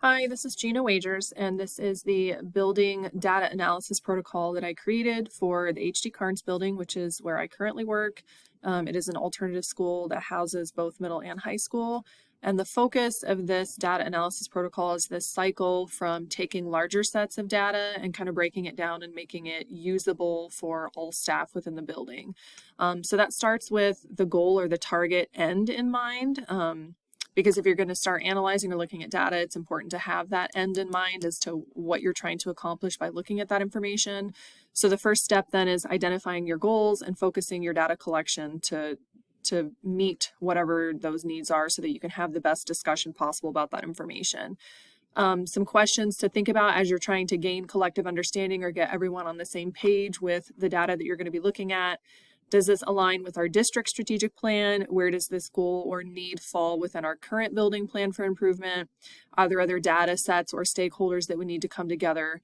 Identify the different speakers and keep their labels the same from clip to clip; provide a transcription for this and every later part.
Speaker 1: Hi, this is Gina Wagers, and this is the building data analysis protocol that I created for the HD Carnes building, which is where I currently work. It is an alternative school that houses both middle and high school. And the focus of this data analysis protocol is this cycle from taking larger sets of data and kind of breaking it down and making it usable for all staff within the building. So that starts with the goal or the target end in mind. Because if you're going to start analyzing or looking at data, it's important to have that end in mind as to what you're trying to accomplish by looking at that information. So the first step then is identifying your goals and focusing your data collection to meet whatever those needs are so that you can have the best discussion possible about that information. Some questions to think about as you're trying to gain collective understanding or get everyone on the same page with the data that you're going to be looking at. Does this align with our district strategic plan? Where does this goal or need fall within our current building plan for improvement? Are there other data sets or stakeholders that we need to come together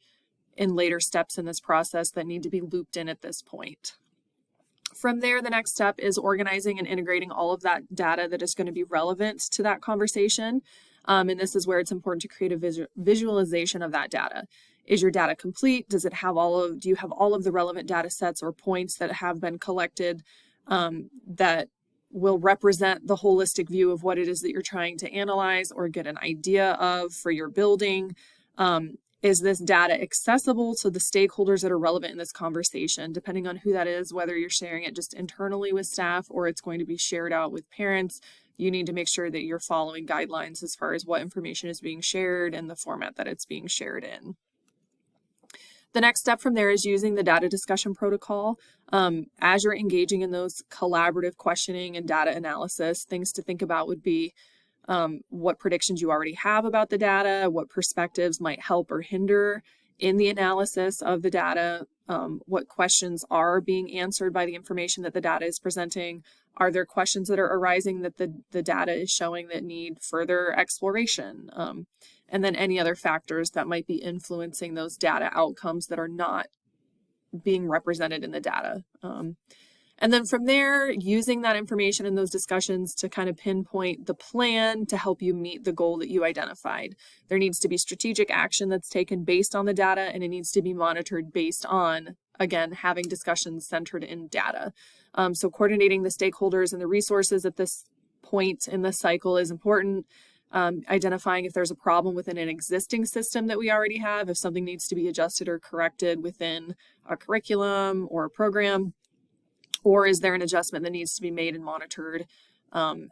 Speaker 1: in later steps in this process that need to be looped in at this point? From there, the next step is organizing and integrating all of that data that is going to be relevant to that conversation. And this is where it's important to create a visualization of that data. Is your data complete? Does it have do you have all of the relevant data sets or points that have been collected that will represent the holistic view of what it is that you're trying to analyze or get an idea of for your building? Is this data accessible to the stakeholders that are relevant in this conversation, depending on who that is, whether you're sharing it just internally with staff or it's going to be shared out with parents? You need to make sure that you're following guidelines as far as what information is being shared and the format that it's being shared in. The next step from there is using the data discussion protocol. As you're engaging in those collaborative questioning and data analysis, things to think about would be what predictions you already have about the data, what perspectives might help or hinder in the analysis of the data, what questions are being answered by the information that the data is presenting. Are there questions that are arising that the data is showing that need further exploration? And then any other factors that might be influencing those data outcomes that are not being represented in the data. And then from there, using that information in those discussions to kind of pinpoint the plan to help you meet the goal that you identified. There needs to be strategic action that's taken based on the data, and it needs to be monitored based on, again, having discussions centered in data. So coordinating the stakeholders and the resources at this point in the cycle is important. Identifying if there's a problem within an existing system that we already have, if something needs to be adjusted or corrected within a curriculum or a program. Or is there an adjustment that needs to be made and monitored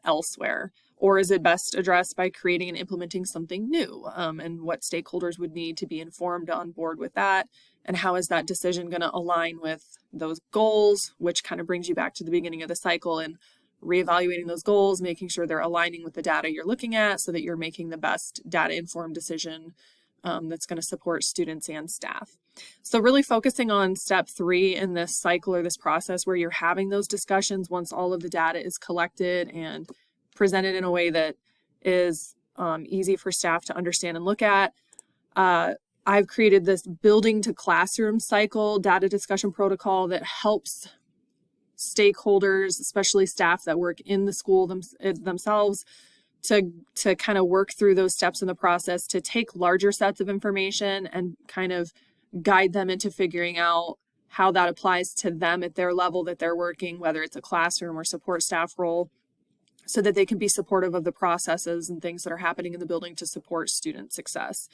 Speaker 1: elsewhere? Or is it best addressed by creating and implementing something new? And what stakeholders would need to be informed on board with that? And how is that decision going to align with those goals, which kind of brings you back to the beginning of the cycle and reevaluating those goals, making sure they're aligning with the data you're looking at so that you're making the best data-informed decision that's going to support students and staff. So really focusing on step 3 in this cycle or this process where you're having those discussions once all of the data is collected and presented in a way that is easy for staff to understand and look at. I've created this building to classroom cycle data discussion protocol that helps stakeholders, especially staff that work in the school themselves, to kind of work through those steps in the process to take larger sets of information and kind of guide them into figuring out how that applies to them at their level that they're working, whether it's a classroom or support staff role, so that they can be supportive of the processes and things that are happening in the building to support student success.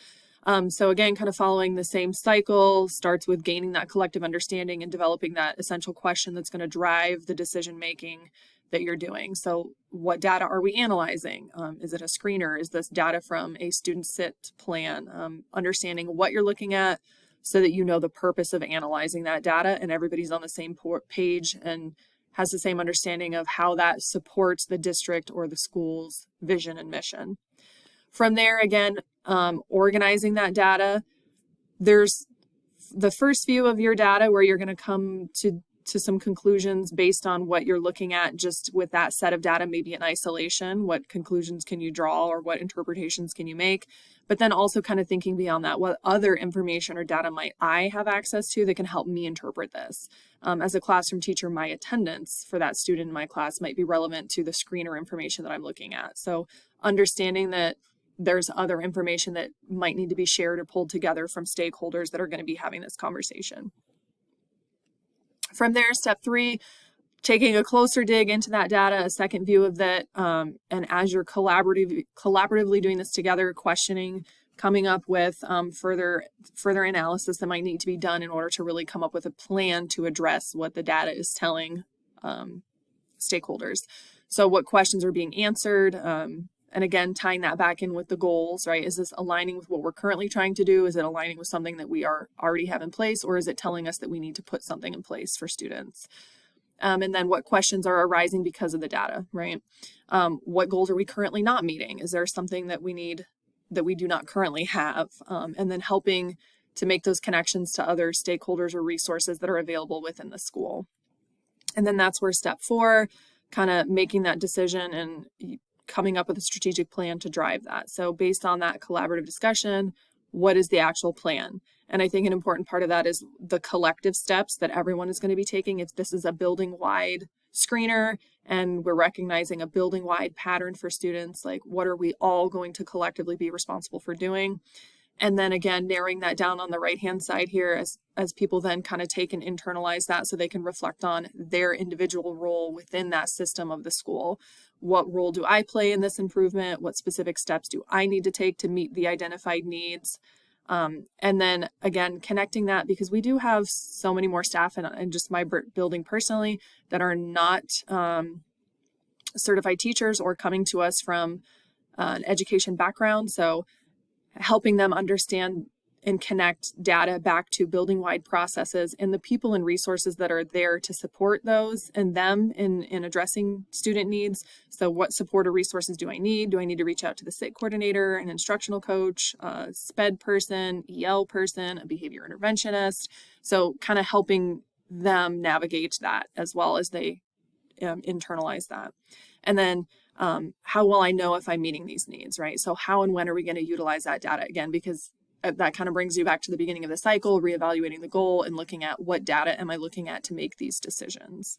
Speaker 1: So again, kind of following the same cycle, starts with gaining that collective understanding and developing that essential question that's going to drive the decision making that you're doing. So what data are we analyzing? Is it a screener? Is this data from a student sit plan? Understanding what you're looking at so that you know the purpose of analyzing that data and everybody's on the same page and has the same understanding of how that supports the district or the school's vision and mission. From there, again, organizing that data. There's the first view of your data where you're going to come to some conclusions based on what you're looking at just with that set of data, maybe in isolation. What conclusions can you draw or what interpretations can you make? But then also kind of thinking beyond that, what other information or data might I have access to that can help me interpret this? As a classroom teacher, my attendance for that student in my class might be relevant to the screener information that I'm looking at. So understanding that there's other information that might need to be shared or pulled together from stakeholders that are going to be having this conversation. From there, step 3, taking a closer dig into that data, a second view of that, and as you're collaboratively doing this together, questioning, coming up with further analysis that might need to be done in order to really come up with a plan to address what the data is telling stakeholders. So what questions are being answered, and again, tying that back in with the goals, right? Is this aligning with what we're currently trying to do? Is it aligning with something that we already have in place, or is it telling us that we need to put something in place for students? And then what questions are arising because of the data, right? What goals are we currently not meeting? Is there something that we need that we do not currently have? And then helping to make those connections to other stakeholders or resources that are available within the school. And then that's where step 4, kind of making that decision and coming up with a strategic plan to drive that. So based on that collaborative discussion, what is the actual plan? And I think an important part of that is the collective steps that everyone is going to be taking. If this is a building-wide screener and we're recognizing a building-wide pattern for students, like what are we all going to collectively be responsible for doing? And then again, narrowing that down on the right-hand side here as people then kind of take and internalize that so they can reflect on their individual role within that system of the school. What role do I play in this improvement? What specific steps do I need to take to meet the identified needs? And then again, connecting that, because we do have so many more staff and just my building personally that are not certified teachers or coming to us from an education background. So helping them understand and connect data back to building-wide processes and the people and resources that are there to support those and them in addressing student needs. So what support or resources do I need? Do I need to reach out to the SIT coordinator, an instructional coach, a SPED person, EL person, a behavior interventionist? So kind of helping them navigate that as well as they internalize that. And then how will I know if I'm meeting these needs, right? So how and when are we going to utilize that data again? Because that kind of brings you back to the beginning of the cycle, reevaluating the goal and looking at what data am I looking at to make these decisions.